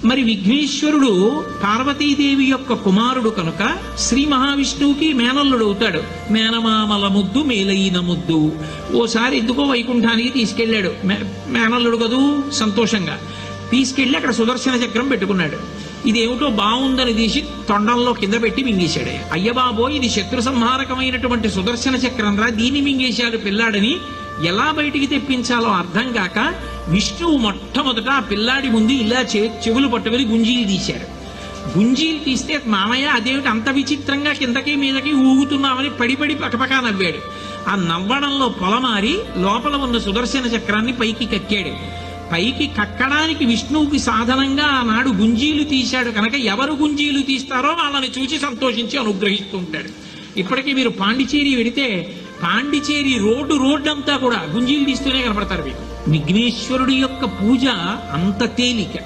మరి విఘ్నేశ్వరుడు పార్వతీదేవి యొక్క కుమారుడు కనుక శ్రీ మహావిష్ణువుకి మేనల్లుడు అవుతాడు. మేనమామల ముద్దు మేలైన ముద్దు. ఓసారి ఎందుకో వైకుంఠానికి తీసుకెళ్లాడు. మేనల్లుడు కదూ, సంతోషంగా తీసుకెళ్లి అక్కడ సుదర్శన చక్రం పెట్టుకున్నాడు. ఇదేమిటో బాగుందని తీసి తొండంలో కింద పెట్టి మింగేశాడు. అయ్యబాబో, ఇది శత్రు సంహారకమైనటువంటి సుదర్శన చక్రం రా, దీన్ని మింగేశాడు పిల్లాడని ఎలా బయటికి తెప్పించాలో అర్థం కాక విష్ణువు మొట్టమొదట ఆ పిల్లాడి ముందు ఇలా చెవులు పట్టుకుని గుంజీలు తీశాడు. గుంజీలు తీస్తే మామయ్య అదేమిటి అంత విచిత్రంగా కిందకి మీదకి ఊగుతున్నామని పడి పకపకా నవ్వాడు. ఆ నవ్వడంలో పొలమారి లోపల ఉన్న సుదర్శన చక్రాన్ని పైకి కక్కాడు. పైకి కక్కడానికి విష్ణువుకి సాధనంగా ఆనాడు గుంజీలు తీశాడు కనుక ఎవరు గుంజీలు తీస్తారో వాళ్ళని చూసి సంతోషించి అనుగ్రహిస్తూ ఉంటాడు. ఇప్పటికీ మీరు పాండిచేరి వెడితే పాండిచేరి రోడ్డు అంతా కూడా గుంజీలు తీస్తూనే కనపడతారు మీకు. విఘ్నేశ్వరుడి యొక్క పూజ అంత తేలిక.